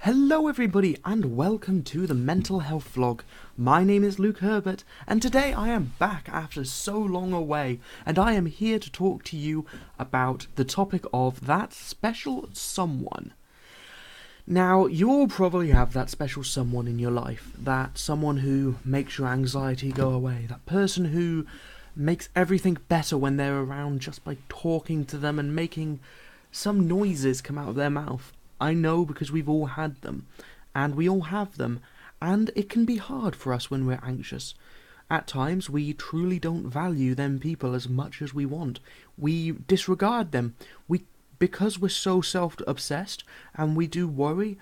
Hello everybody and welcome to the Mental Health Vlog. My name is Luke Herbert and today I am back after so long away and I am here to talk to you about the topic of that special someone. Now, you all probably have that special someone in your life, that someone who makes your anxiety go away, that person who makes everything better when they're around just by talking to them and making some noises come out of their mouth. I know because we've all had them, and we all have them, and it can be hard for us when we're anxious. At times, we truly don't value them people as much as we want. We disregard them. Because we're so self-obsessed, and we do worry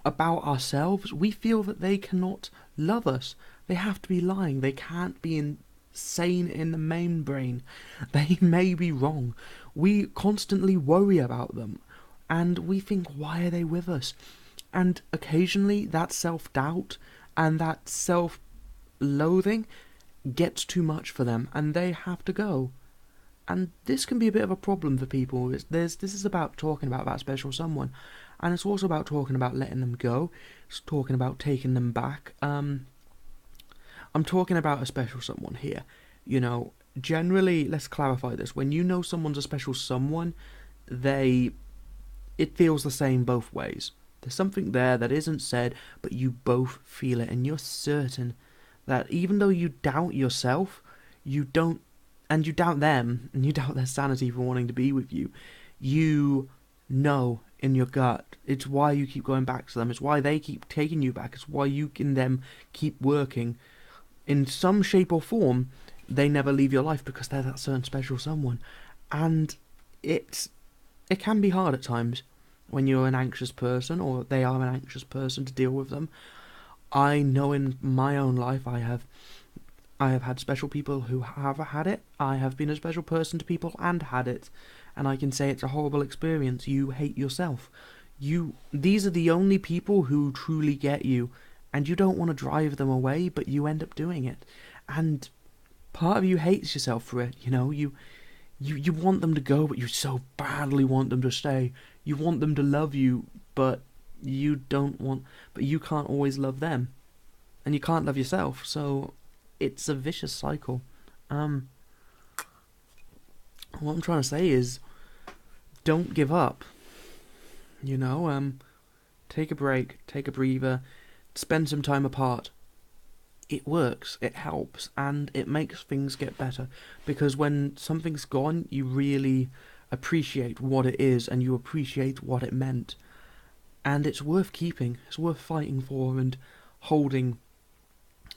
about ourselves, we feel that they cannot love us. They have to be lying. They can't be insane in the main brain. They may be wrong. We constantly worry about them. And we think, why are they with us? And occasionally that self-doubt and that self-loathing gets too much for them and they have to go. And this can be a bit of a problem for people. This is about talking about that special someone. And it's also about talking about letting them go. It's talking about taking them back. I'm talking about a special someone here. You know, generally, let's clarify this. When you know someone's a special someone, it feels the same both ways. There's something there that isn't said, but you both feel it, and you're certain that even though you doubt yourself, you doubt them, and you doubt their sanity for wanting to be with you, you know in your gut. It's why you keep going back to them. It's why they keep taking you back. It's why you and them keep working. In some shape or form, they never leave your life because they're that certain special someone. And it can be hard at times when you're an anxious person or they are an anxious person to deal with them. I know in my own life I have had special people who have had it. I have been a special person to people and had it. And I can say it's a horrible experience. You hate yourself. These are the only people who truly get you. And you don't want to drive them away, but you end up doing it. And part of you hates yourself for it, you know. You want them to go, but you so badly want them to stay. You want them to love you, but you can't always love them. And you can't love yourself, so it's a vicious cycle. What I'm trying to say is, don't give up. You know, take a break, take a breather, spend some time apart. It works, it helps, and it makes things get better. Because when something's gone, you really appreciate what it is, and you appreciate what it meant. And it's worth keeping, it's worth fighting for and holding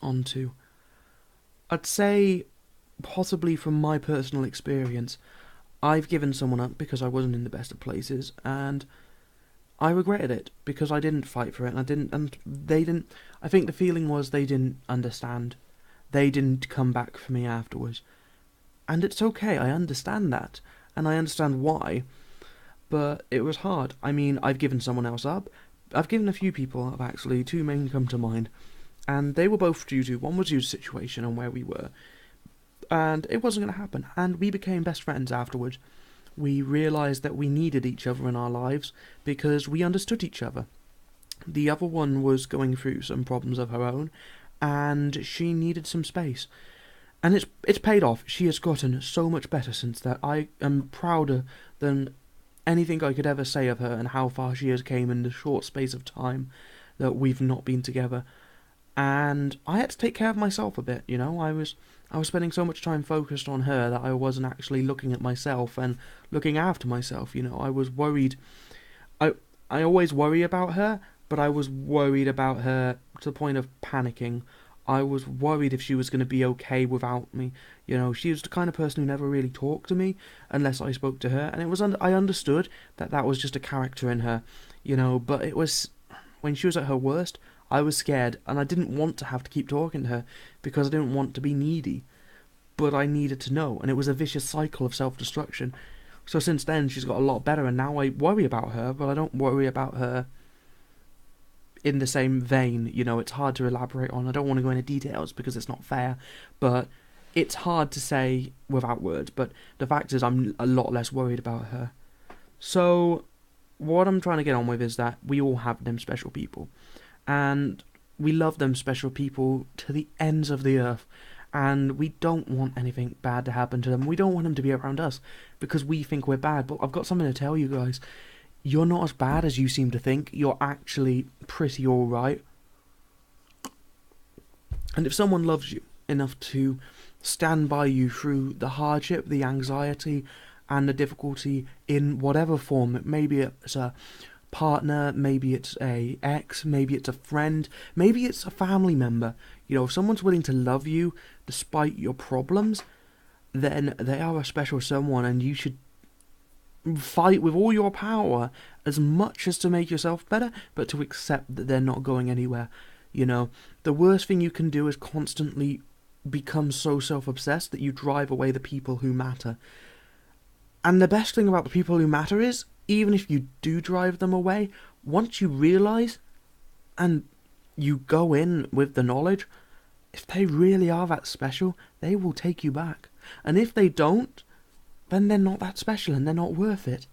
onto. I'd say, possibly from my personal experience, I've given someone up because I wasn't in the best of places, and I regretted it because I didn't fight for it, and they didn't. I think the feeling was they didn't understand. They didn't come back for me afterwards. And it's okay, I understand that, and I understand why, but it was hard. I mean, I've given someone else up. I've given a few people up, actually. Two men come to mind, and they were both one was due to situation and where we were, and it wasn't going to happen, and we became best friends afterwards. We realised that we needed each other in our lives because we understood each other. The other one was going through some problems of her own, and she needed some space. And it's paid off. She has gotten so much better since that. I am prouder than anything I could ever say of her and how far she has came in the short space of time that we've not been together. And I had to take care of myself a bit, you know. I was spending so much time focused on her that I wasn't actually looking at myself and looking after myself, you know. I was worried. I always worry about her, but I was worried about her to the point of panicking. I was worried if she was going to be okay without me. You know, she was the kind of person who never really talked to me unless I spoke to her, and I understood that was just a character in her, you know, but it was, when she was at her worst, I was scared, and I didn't want to have to keep talking to her, because I didn't want to be needy. But I needed to know, and it was a vicious cycle of self-destruction. So since then, she's got a lot better, and now I worry about her, but I don't worry about her in the same vein. You know, it's hard to elaborate on. I don't want to go into details, because it's not fair, but it's hard to say without words. But the fact is, I'm a lot less worried about her. So what I'm trying to get on with is that we all have them special people. And we love them special people to the ends of the earth. And we don't want anything bad to happen to them. We don't want them to be around us because we think we're bad. But I've got something to tell you guys. You're not as bad as you seem to think. You're actually pretty alright. And if someone loves you enough to stand by you through the hardship, the anxiety, and the difficulty in whatever form, maybe it's a partner, maybe it's a ex, maybe it's a friend, maybe it's a family member. You know, if someone's willing to love you despite your problems, then they are a special someone, and you should fight with all your power as much as to make yourself better, but to accept that they're not going anywhere. You know, the worst thing you can do is constantly become so self-obsessed that you drive away the people who matter. And the best thing about the people who matter is, even if you do drive them away, once you realise and you go in with the knowledge, if they really are that special, they will take you back. And if they don't, then they're not that special and they're not worth it.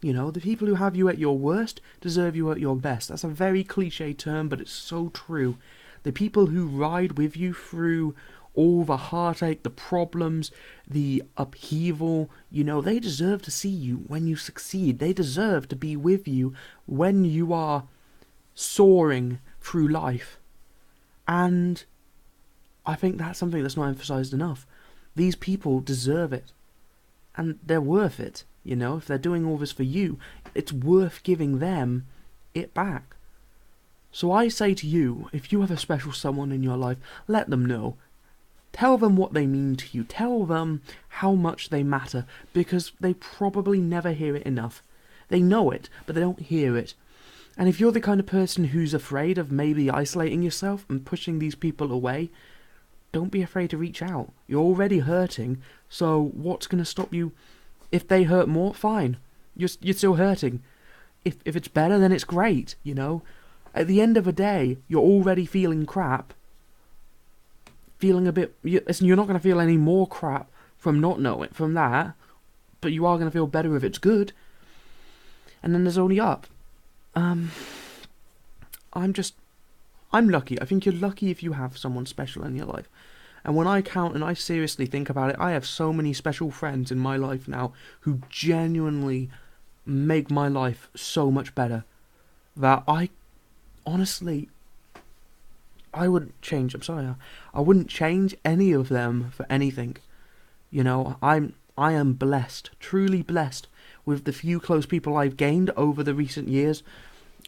You know, the people who have you at your worst deserve you at your best. That's a very cliche term, but it's so true. The people who ride with you through all the heartache, the problems, the upheaval, you know, they deserve to see you when you succeed. They deserve to be with you when you are soaring through life. And I think that's something that's not emphasized enough. These people deserve it. And they're worth it, you know. If they're doing all this for you, it's worth giving them it back. So I say to you, if you have a special someone in your life, let them know. Tell them what they mean to you. Tell them how much they matter, because they probably never hear it enough. They know it, but they don't hear it. And if you're the kind of person who's afraid of maybe isolating yourself and pushing these people away, don't be afraid to reach out. You're already hurting, so what's going to stop you? If they hurt more, fine. You're still hurting. If it's better, then it's great, you know. At the end of the day, you're already feeling crap. Feeling a bit... You're not going to feel any more crap from not knowing, from that, but you are going to feel better if it's good. And then there's only up. I'm lucky. I think you're lucky if you have someone special in your life. And when I count and I seriously think about it, I have so many special friends in my life now who genuinely make my life so much better that I honestly, I wouldn't change. I wouldn't change any of them for anything. You know, I am blessed, truly blessed, with the few close people I've gained over the recent years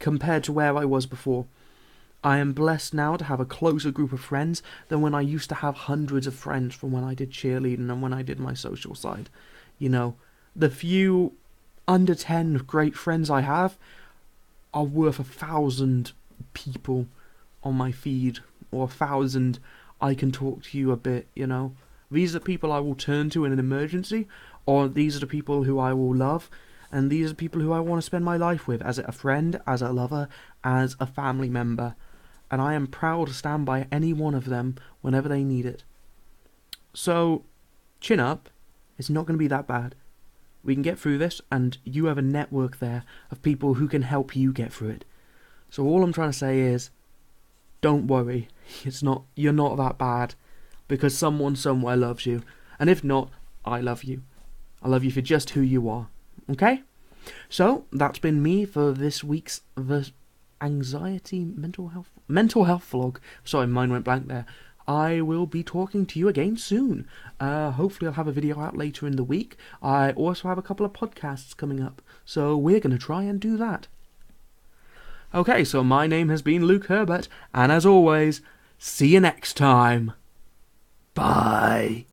compared to where I was before. I am blessed now to have a closer group of friends than when I used to have hundreds of friends from when I did cheerleading and when I did my social side. You know, the few under 10 great friends I have are worth 1,000 people on my feed, or 1,000 I can talk to you a bit, you know. These are people I will turn to in an emergency, or these are the people who I will love, and these are people who I want to spend my life with, as a friend, as a lover, as a family member. And I am proud to stand by any one of them whenever they need it. So, chin up. It's not going to be that bad. We can get through this, and you have a network there of people who can help you get through it. So all I'm trying to say is, don't worry. You're not that bad, because someone somewhere loves you. And if not, I love you. I love you for just who you are. Okay? So, that's been me for this week's anxiety, mental health vlog. Sorry, mine went blank there. I will be talking to you again soon. Hopefully I'll have a video out later in the week. I also have a couple of podcasts coming up, so we're going to try and do that. Okay, so my name has been Luke Herbert, and as always, see you next time. Bye.